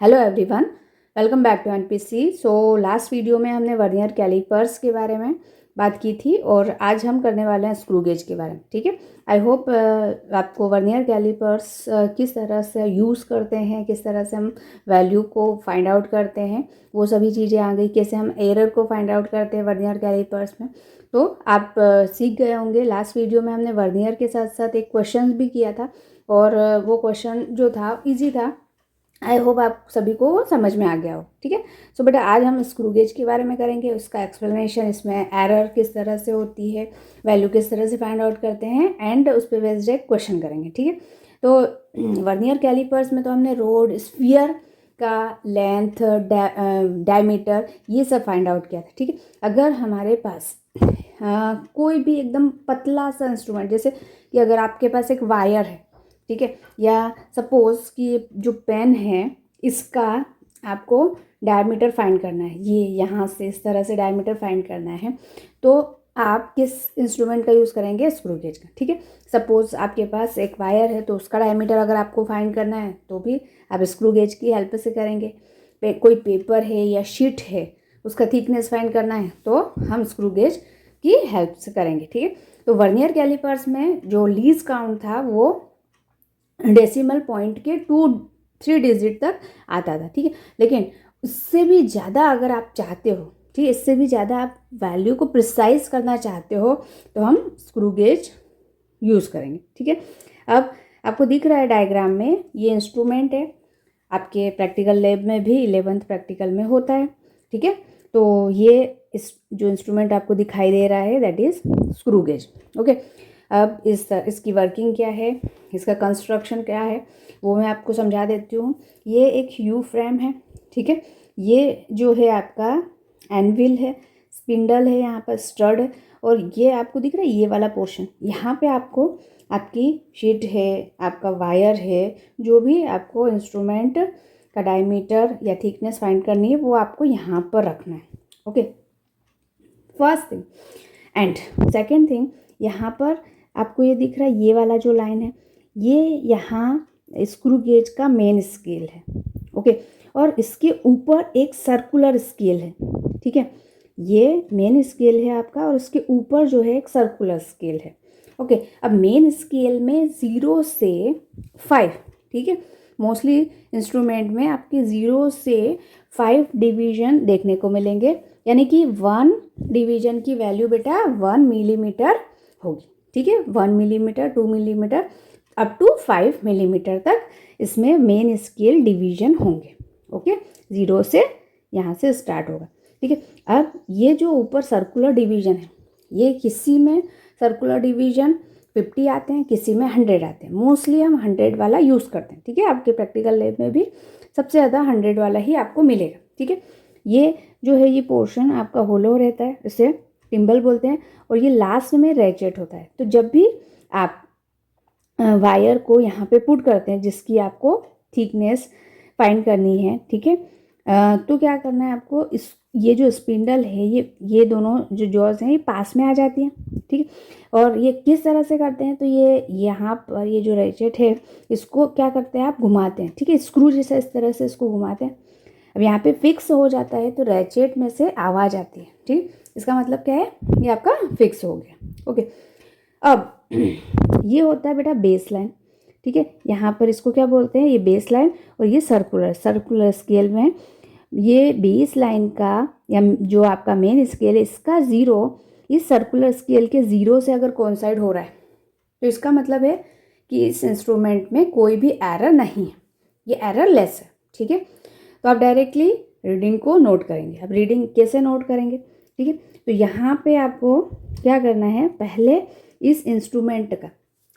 Hello everyone, welcome back to NPC. So last video में हमने vernier callipers के बारे में बात की थी और आज हम करने वाले हैं स्क्रू गेज के बारे में। ठीक है, आई होप आपको वर्नियर कैलिपर्स किस तरह से यूज़ करते हैं, किस तरह से हम वैल्यू को फाइंड आउट करते हैं, वो सभी चीज़ें आ गई। कैसे हम एरर को फाइंड आउट करते हैं वर्नियर कैलिपर्स में, तो आप सीख गए होंगे। लास्ट वीडियो में हमने वर्नियर के साथ साथ एक क्वेश्चन भी किया था और वो क्वेश्चन जो था ईजी था। आई होप आप सभी को समझ में आ गया हो। ठीक है, सो बेटा आज हम स्क्रू गेज के बारे में करेंगे, उसका एक्सप्लेनेशन, इसमें एरर किस तरह से होती है, वैल्यू किस तरह से फाइंड आउट करते हैं एंड उस पर बेस्ड एक क्वेश्चन करेंगे। ठीक है, तो वर्नियर कैलिपर्स में तो हमने रोड, स्फीयर का लेंथ, डायमीटर, ये सब फाइंड आउट किया था। ठीक है, अगर हमारे पास कोई भी एकदम पतला सा इंस्ट्रूमेंट, जैसे कि अगर आपके पास एक वायर है, ठीक है, या सपोज़ कि जो पेन है इसका आपको डायमीटर फाइंड करना है, ये यहाँ से इस तरह से डायमीटर फाइंड करना है, तो आप किस इंस्ट्रूमेंट का यूज़ करेंगे? स्क्रू गेज का। ठीक है, सपोज़ आपके पास एक वायर है तो उसका डायमीटर अगर आपको फाइंड करना है तो भी आप स्क्रू गेज की हेल्प से करेंगे। कोई पेपर है या शीट है, उसका थिकनेस फाइंड करना है तो हम स्क्रू गेज की हेल्प से करेंगे। ठीक है, तो वर्नियर कैलिपर्स में जो लीस्ट काउंट था वो डेसिमल पॉइंट के 2-3 डिजिट तक आता था। ठीक है, लेकिन उससे भी ज़्यादा अगर आप चाहते हो, ठीक है, इससे भी ज़्यादा आप वैल्यू को प्रिसाइज करना चाहते हो तो हम स्क्रू गेज यूज़ करेंगे। ठीक है, अब आपको दिख रहा है डायग्राम में, ये इंस्ट्रूमेंट है, आपके प्रैक्टिकल लैब में भी 11th प्रैक्टिकल में होता है। ठीक है, तो ये इस जो इंस्ट्रूमेंट आपको दिखाई दे रहा है that is screw gauge. Okay, अब इसकी वर्किंग क्या है, इसका कंस्ट्रक्शन क्या है, वो मैं आपको समझा देती हूँ। ये एक यू फ्रेम है। ठीक है, ये जो है आपका एनविल है, स्पिंडल है, यहाँ पर स्टड है, और ये आपको दिख रहा है ये वाला पोर्शन, यहाँ पे आपको आपकी शीट है, आपका वायर है, जो भी आपको इंस्ट्रूमेंट का डायमीटर या थिकनेस फाइंड करनी है वो आपको यहाँ पर रखना है। Okay, first thing. And second thing, यहाँ पर आपको ये दिख रहा है ये वाला जो लाइन है, ये यहाँ स्क्रू गेज का मेन स्केल है। ओके, और इसके ऊपर एक सर्कुलर स्केल है। ठीक है, ये मेन स्केल है आपका और उसके ऊपर जो है एक सर्कुलर स्केल है। ओके, अब मेन स्केल में 0 से 5, ठीक है, मोस्टली इंस्ट्रूमेंट में आपके 0 से 5 डिवीजन देखने को मिलेंगे, यानी कि 1 डिवीजन की वैल्यू बेटा 1 मिलीमीटर होगी। ठीक है, 1 millimetre, 2 millimetre, up to 5 millimetre तक इसमें मेन स्केल डिवीजन होंगे। ओके, 0 से यहाँ से स्टार्ट होगा। ठीक है, अब ये जो ऊपर सर्कुलर डिवीजन है, ये किसी में सर्कुलर डिवीजन 50 आते हैं, किसी में 100 आते हैं। मोस्टली हम 100 वाला यूज़ करते हैं। ठीक है, आपके प्रैक्टिकल लैब में भी सबसे ज़्यादा 100 वाला ही आपको मिलेगा। ठीक है, ये जो है ये पोर्शन आपका होलो रहता है, इसे टिम्बल बोलते हैं, और ये लास्ट में रेचेट होता है। तो जब भी आप वायर को यहाँ पे पुट करते हैं जिसकी आपको थिकनेस फाइंड करनी है, ठीक है, तो क्या करना है आपको, इस ये जो स्पिंडल है, ये दोनों जो जॉज हैं ये पास में आ जाती हैं। ठीक है, और ये किस तरह से करते हैं, तो ये यहाँ पर ये जो रेचेट है इसको क्या करते हैं आप घुमाते हैं। ठीक है, स्क्रू जैसा इस तरह से इसको घुमाते हैं। अब यहाँ पे फिक्स हो जाता है तो रेचेट में से आवाज़ आती है। ठीक, इसका मतलब क्या है, ये आपका फिक्स हो गया। ओके, अब ये होता है बेटा बेस लाइन। ठीक है, यहाँ पर इसको क्या बोलते हैं, ये बेस लाइन, और ये सर्कुलर स्केल में ये बेस लाइन का या जो आपका मेन स्केल है इसका 0 इस सर्कुलर स्केल के 0 से अगर कोइंसाइड हो रहा है तो इसका मतलब है कि इस इंस्ट्रूमेंट में कोई भी एरर नहीं है, ये एरर लेस है। ठीक है, तो आप डायरेक्टली रीडिंग को नोट करेंगे। अब रीडिंग कैसे नोट करेंगे? ठीक है, तो यहाँ पे आपको क्या करना है, पहले इस इंस्ट्रूमेंट का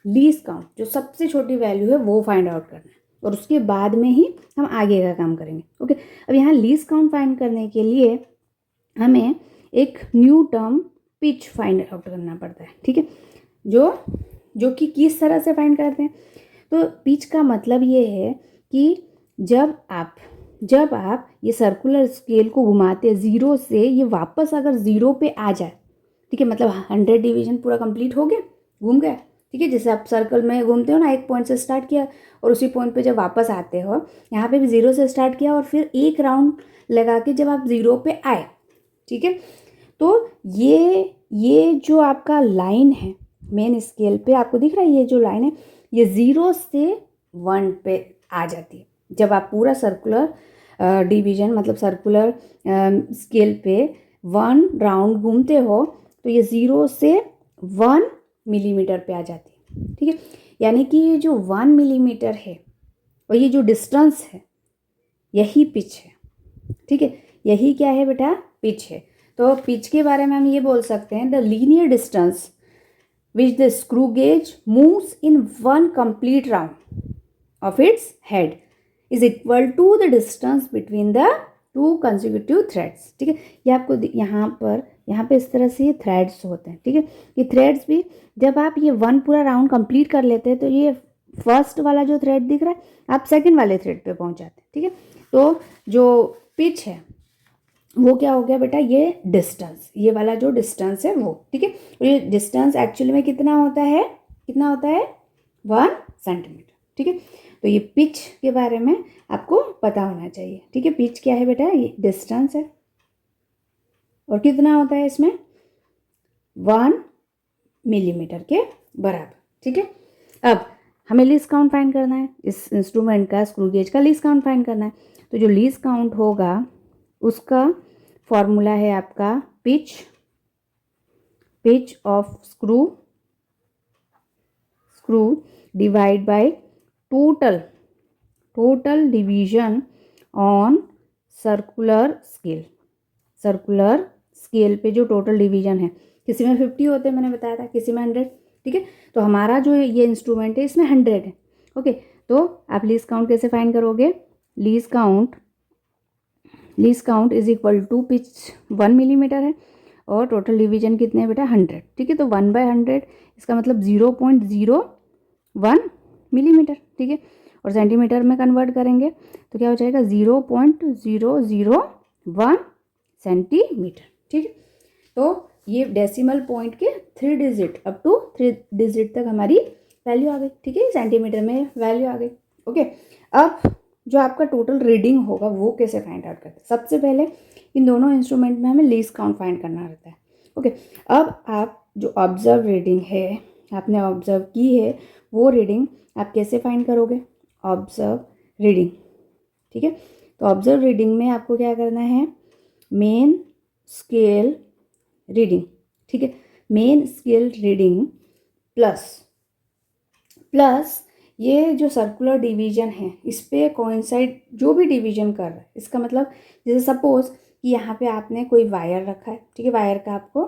लीस्ट काउंट, जो सबसे छोटी वैल्यू है वो फाइंड आउट करना है, और उसके बाद में ही हम आगे का काम करेंगे। ओके, अब यहाँ लीस्ट काउंट फाइंड करने के लिए हमें एक new term pitch find out करना पड़ता है। ठीक है, जो कि किस तरह से फाइंड करते हैं, तो पिच का मतलब ये है कि जब आप ये सर्कुलर स्केल को घुमाते हैं 0 से, ये वापस अगर 0 पे आ जाए, ठीक है, मतलब 100 डिवीजन पूरा कंप्लीट हो गया, घूम गया, ठीक है। जैसे आप सर्कल में घूमते हो ना, एक पॉइंट से स्टार्ट किया और उसी पॉइंट पे जब वापस आते हो, यहाँ पे भी 0 से स्टार्ट किया और फिर एक राउंड लगा के जब आप 0 पे आए, ठीक है। तो ये जो आपका लाइन है मेन स्केल पे, आपको दिख रहा है ये जो लाइन है, ये 0 से 1 पे आ जाती है। जब आप पूरा सर्कुलर डिवीजन मतलब सर्कुलर स्केल पे 1 राउंड घूमते हो तो ये 0 से 1 मिलीमीटर पे आ जाती है, ठीक है। यानी कि ये जो 1 मिलीमीटर है और ये जो डिस्टेंस है, यही पिच है, ठीक है। यही क्या है बेटा, पिच है। तो पिच के बारे में हम ये बोल सकते हैं, the linear distance which the screw gauge moves in 1 complete round of its head is equal to the distance between the 2 consecutive threads, ठीक है। ये आपको यहाँ पे इस तरह से ये थ्रेड्स होते हैं, ठीक है। ये थ्रेड्स भी जब आप ये 1 पूरा राउंड कंप्लीट कर लेते हैं तो ये फर्स्ट वाला जो थ्रेड दिख रहा है, आप सेकंड वाले थ्रेड पे पहुंच जाते हैं, ठीक है। तो जो पिच है वो क्या हो गया बेटा, ये डिस्टेंस, ये वाला जो डिस्टेंस है वो, ठीक है। और ये डिस्टेंस एक्चुअली में कितना होता है 1 सेंटीमीटर, ठीक है। तो ये पिच के बारे में आपको पता होना चाहिए, ठीक है। पिच क्या है बेटा, ये डिस्टेंस है और कितना होता है इसमें 1 मिलीमीटर के बराबर, ठीक है। अब हमें लीस्ट काउंट फाइंड करना है, इस इंस्ट्रूमेंट का, स्क्रू गेज का लीस्ट काउंट फाइंड करना है। तो जो लीस्ट काउंट होगा उसका फॉर्मूला है आपका pitch of screw divide by total division on circular scale पे जो टोटल डिवीजन है, किसी में 50 होते हैं मैंने बताया था, किसी में 100, ठीक है। तो हमारा जो ये इंस्ट्रूमेंट है इसमें 100 है, ओके। तो आप लीस्ट काउंट कैसे फाइंड करोगे, least count is equal to pitch 1 millimetre है और टोटल डिवीजन कितने हैं बेटा 100, ठीक है। तो 1/100 इसका मतलब 0.01 मिलीमीटर, ठीक है। और सेंटीमीटर में कन्वर्ट करेंगे तो क्या हो जाएगा 0.001 सेंटीमीटर, ठीक है। तो ये डेसिमल पॉइंट के 3 डिजिट अप टू 3 डिजिट तक हमारी वैल्यू आ गई, ठीक है। सेंटीमीटर में वैल्यू आ गई, ओके। अब जो आपका टोटल रीडिंग होगा वो कैसे फाइंड आउट करते हैं, सबसे पहले इन दोनों इंस्ट्रूमेंट में हमें लीस्ट काउंट फाइंड करना रहता है, ओके। अब आप जो ऑब्जर्व रीडिंग है, आपने ऑब्जर्व की है, वो रीडिंग आप कैसे फाइंड करोगे, ऑब्जर्व रीडिंग, ठीक है। तो ऑब्जर्व रीडिंग में आपको क्या करना है, मेन स्केल रीडिंग, ठीक है। मेन स्केल रीडिंग प्लस ये जो सर्कुलर डिवीजन है इस पे कोइंसाइड जो भी डिवीजन कर रहा है, इसका मतलब जैसे सपोज कि यहाँ पे आपने कोई वायर रखा है, ठीक है। वायर का आपको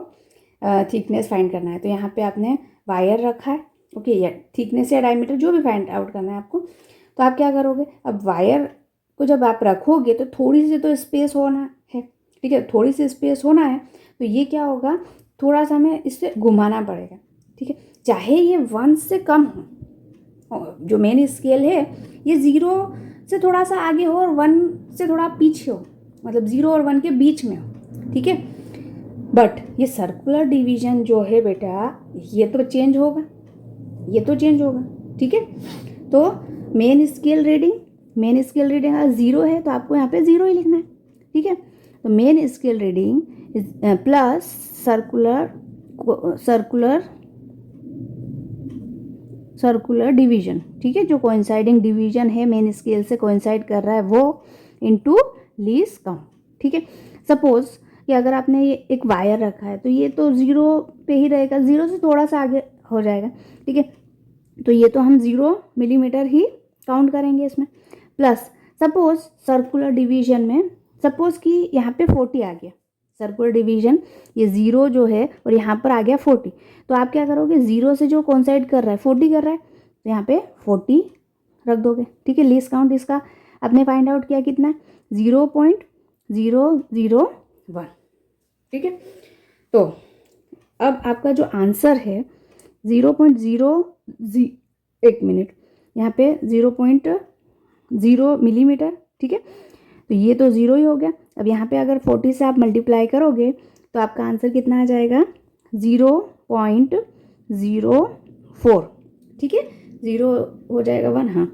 थिकनेस फाइंड करना है, तो यहाँ पे आपने वायर रखा है, ओके, या थिकनेस या डायमीटर जो भी फाइंड आउट करना है आपको। तो आप क्या करोगे, अब वायर को जब आप रखोगे तो थोड़ी सी तो स्पेस होना है, ठीक है। थोड़ी सी स्पेस होना है तो ये क्या होगा, थोड़ा सा हमें इससे घुमाना पड़ेगा, ठीक है। चाहे ये 1 से कम हो, जो मेन स्केल है ये 0 से थोड़ा सा आगे हो और 1 से थोड़ा पीछे हो, मतलब 0 और 1 के बीच में हो, ठीक है। बट ये सर्कुलर डिवीजन जो है बेटा ये तो चेंज होगा, ठीक है। तो मेन स्केल रीडिंग अगर 0 है तो आपको यहाँ पे 0 ही लिखना है, ठीक है। तो main scale reading plus circular division, ठीक है। जो कोइंसाइडिंग डिवीजन है मेन स्केल से कोइंसाइड कर रहा है वो इनटू लीस्ट काउंट, ठीक है। सपोज कि अगर आपने ये एक वायर रखा है तो ये तो 0 पे ही रहेगा, 0 से थोड़ा सा आगे हो जाएगा, ठीक है। तो ये तो हम 0 मिलीमीटर ही काउंट करेंगे इसमें। प्लस सपोज सर्कुलर डिवीजन में सपोज कि यहाँ पे 40 आ गया, सर्कुलर डिवीजन ये 0 जो है और यहाँ पर आ गया 40, तो आप क्या करोगे, 0 से जो कोइंसाइड कर रहा है 40 कर रहा है तो यहाँ पे 40 रख दोगे, ठीक है। लीस्ट काउंट इसका आपने फाइंड आउट किया कितना है 0.001, ठीक है। तो अब आपका जो आंसर है 0.0 यहाँ पे 0.0 मिलीमीटर, ठीक है। तो ये तो 0 ही हो गया। अब यहाँ पे अगर 40 से आप मल्टीप्लाई करोगे तो आपका आंसर कितना आ जाएगा 0.04, ठीक है, 0 हो जाएगा 1, हाँ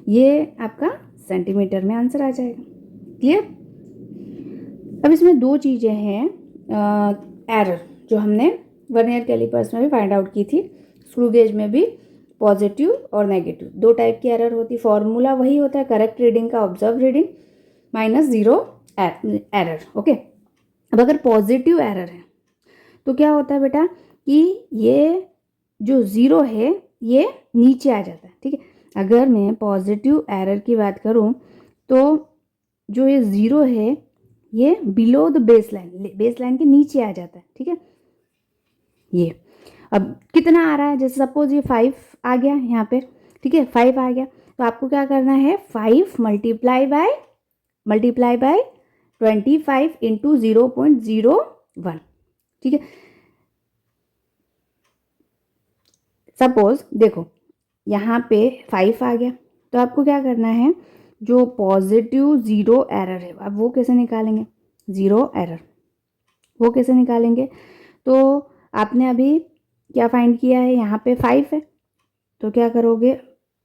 ये आपका सेंटीमीटर में आंसर आ जाएगा। क्लियर। अब इसमें दो चीज़ें हैं एरर जो हमने वर्नियर कैलिपर्स में भी फाइंड आउट की थी, स्क्रू गेज में भी पॉजिटिव और नेगेटिव दो टाइप की एरर होती। फॉर्मूला वही होता है करेक्ट रीडिंग का observe reading minus 0 error. Okay, अब अगर पॉजिटिव एरर है तो क्या होता है बेटा कि ये जो 0 है ये नीचे आ जाता है। ठीक है, अगर मैं पॉजिटिव एरर की बात करूं तो जो ये 0 है ये बिलो द बेस लाइन के नीचे आ जाता है। ठीक है, ये अब कितना आ रहा है, जैसे सपोज ये 5 आ गया यहाँ पे, ठीक है 5 आ गया, तो आपको क्या करना है 5 मल्टीप्लाई बाय 25 इंटू 0.01। ठीक है, सपोज देखो यहाँ पे 5 आ गया, तो आपको क्या करना है जो पॉजिटिव 0 एरर है अब वो कैसे निकालेंगे, 0 एरर वो कैसे निकालेंगे। तो आपने अभी क्या फाइंड किया है, यहाँ पे 5 है तो क्या करोगे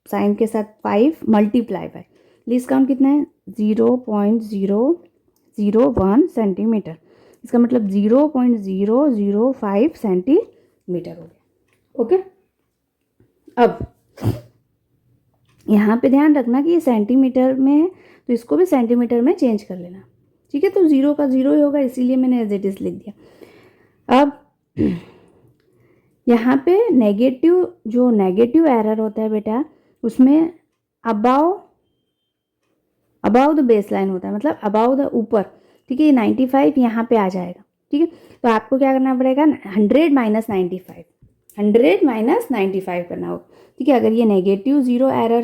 साइन के साथ 5 मल्टीप्लाई बाय लीस्ट काउंट कितना है 0.001 सेंटीमीटर, इसका मतलब 0.005 सेंटीमीटर हो गया। ओके, अब यहाँ पे ध्यान रखना कि ये सेंटीमीटर में है तो इसको भी सेंटीमीटर में चेंज कर लेना। ठीक है, तो 0 का 0 ही होगा, इसीलिए मैंने एज इट इज लिख दिया। अब यहाँ पे जो नेगेटिव एरर होता है बेटा उसमें अबाव द बेस लाइन होता है, मतलब अबाव द ऊपर। ठीक है, ये 95 यहाँ पे आ जाएगा। ठीक है, तो आपको क्या करना पड़ेगा 100 माइनस 95 करना होगा। ठीक है, अगर ये नेगेटिव 0 एरर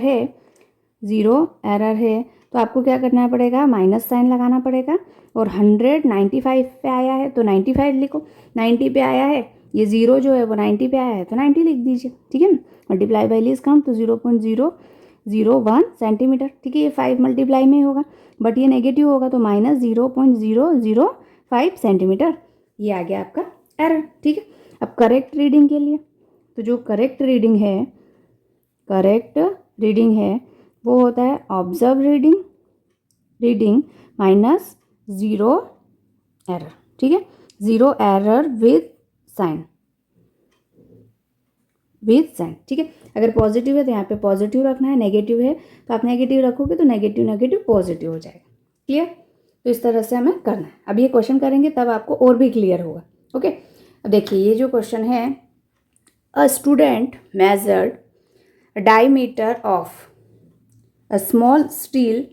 है तो आपको क्या करना पड़ेगा माइनस साइन लगाना पड़ेगा, और 100 95 पे आया है तो 95 लिखो, 90 पे आया है ये 0 जो है वो 90 पे आया है तो 90 लिख दीजिए। ठीक है ना, मल्टीप्लाई बाई लीस्ट काउंट तो 0.001 सेंटीमीटर। ठीक है, ये 5 मल्टीप्लाई में होगा बट ये नेगेटिव होगा तो माइनस 0.005 सेंटीमीटर, ये आ गया आपका एरर। ठीक है, अब करेक्ट रीडिंग के लिए तो जो करेक्ट रीडिंग है वो होता है ऑब्जर्व रीडिंग माइनस 0 एरर। ठीक है, 0 एरर विद साइन। ठीक है, अगर पॉजिटिव है तो यहाँ पे पॉजिटिव रखना है, नेगेटिव है तो आप नेगेटिव रखोगे तो नेगेटिव पॉजिटिव हो जाएगा। क्लियर, तो इस तरह से हमें करना है। अब ये क्वेश्चन करेंगे तब आपको और भी क्लियर होगा। ओके, अब देखिए ये जो क्वेश्चन है, a student measured diameter of a small steel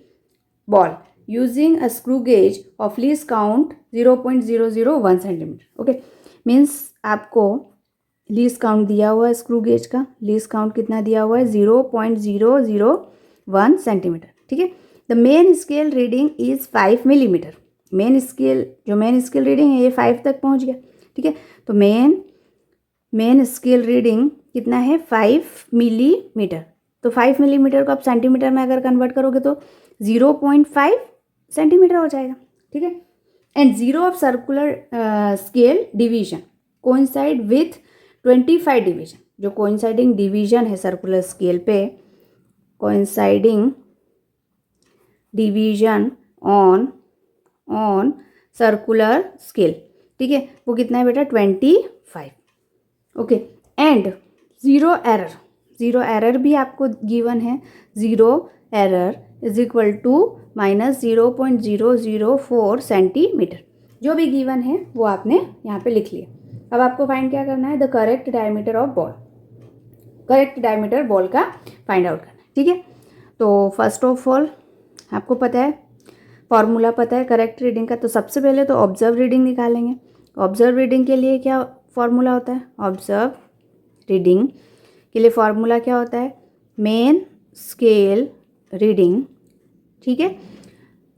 ball using a screw gauge of least count 0.001 centimetre. Okay, means आपको लीस्ट काउंट दिया हुआ है स्क्रू गेज का, लीस्ट काउंट कितना दिया हुआ है 0.001 सेंटीमीटर। ठीक है, the main scale reading is 5 millimetre. Main scale reading है ये 5 तक पहुंच गया। ठीक है, तो मेन स्केल रीडिंग कितना है 5 मिलीमीटर, तो 5 मिलीमीटर को आप सेंटीमीटर में अगर कन्वर्ट करोगे तो 0.5 सेंटीमीटर हो जाएगा। ठीक है, and 0 of circular scale division coincide with 25 division. जो कोइंसाइडिंग डिवीजन है सर्कुलर स्केल पे, coinciding division on circular scale, ठीक है, वो कितना है बेटा 25। ओके, एंड 0 एरर भी आपको गिवन है, 0 error is equal to minus 0.004 centimetre. जो भी गिवन है वो आपने यहाँ पे लिख लिया। अब आपको फाइंड क्या करना है, the correct diameter of ball, correct diameter ball का फाइंड आउट करना है। ठीक है, तो फर्स्ट ऑफ ऑल आपको पता है फॉर्मूला पता है करेक्ट रीडिंग का, तो सबसे पहले तो ऑब्जर्व रीडिंग निकालेंगे। ऑब्जर्व रीडिंग के लिए क्या फॉर्मूला होता है, ऑब्जर्व रीडिंग के लिए फॉर्मूला क्या होता है, मेन स्केल रीडिंग, ठीक है,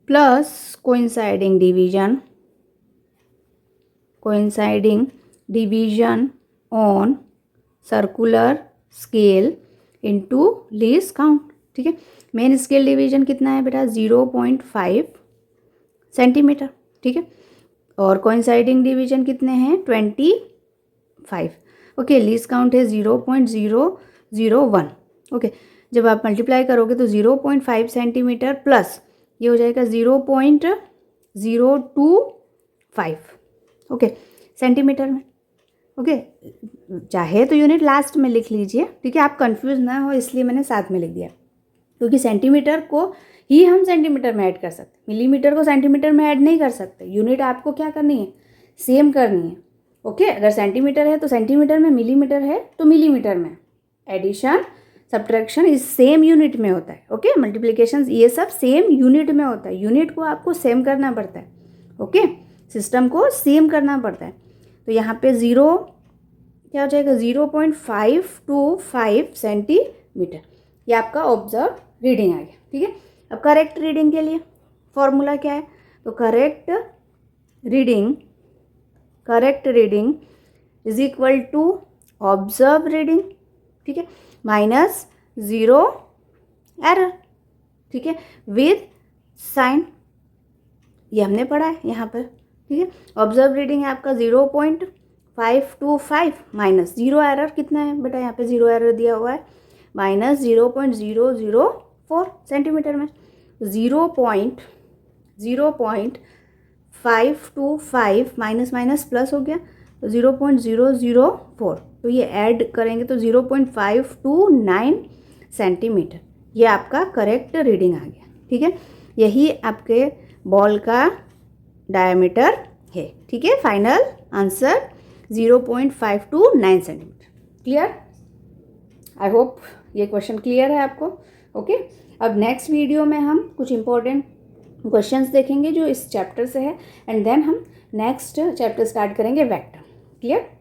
plus coinciding division on circular scale into least count. ठीक है, मेन स्केल डिवीजन कितना है बेटा 0.5 सेंटीमीटर। ठीक है, और कोइंसाइडिंग डिवीजन कितने हैं 25। ओके, लीस्ट काउंट है 0.0 0.001। ओके, जब आप मल्टीप्लाई करोगे तो 0.5 सेंटीमीटर प्लस ये हो जाएगा 0.025। ओके, सेंटीमीटर में। ओके, चाहे तो यूनिट लास्ट में लिख लीजिए, ठीक है, आप कंफ्यूज ना हो इसलिए मैंने साथ में लिख दिया, क्योंकि सेंटीमीटर को ही हम सेंटीमीटर में ऐड कर सकते, मिलीमीटर को सेंटीमीटर में ऐड नहीं कर सकते। यूनिट आपको क्या करनी है, सेम करनी है। ओके, अगर सेंटीमीटर है तो सेंटीमीटर में, मिलीमीटर है तो मिलीमीटर में। एडिशन सब्ट्रैक्शन इस सेम यूनिट में होता है। ओके, मल्टीप्लिकेशन ये सब सेम यूनिट में होता है। यूनिट को आपको सेम करना पड़ता है। ओके, सिस्टम को सेम करना पड़ता है। तो यहाँ पे 0 क्या हो जाएगा, 0.525 सेंटीमीटर। ये आपका ऑब्जर्व रीडिंग आ गया। ठीक है, अब करेक्ट रीडिंग के लिए फॉर्मूला क्या है, तो correct reading is equal to observe reading, ठीक है, माइनस 0 एरर, ठीक है, विद साइन। ये हमने पढ़ा है यहाँ पर। ठीक है, ऑब्जर्व रीडिंग है आपका 0.525 माइनस 0 एरर कितना है बेटा, यहाँ पे 0 एरर दिया हुआ है, माइनस 0.004 सेंटीमीटर में। 0.525 माइनस माइनस प्लस हो गया तो 0.004, तो ये ऐड करेंगे तो 0.529 सेंटीमीटर। ये आपका करेक्ट रीडिंग आ गया। ठीक है, यही आपके बॉल का डायमीटर है। ठीक है, final answer 0.529 centimetre. Clear? I hope ये क्वेश्चन क्लियर है आपको। ओके, अब नेक्स्ट वीडियो में हम कुछ इंपॉर्टेंट क्वेश्चंस देखेंगे जो इस चैप्टर से है, एंड देन हम नेक्स्ट चैप्टर स्टार्ट करेंगे वेक्टर। क्लियर?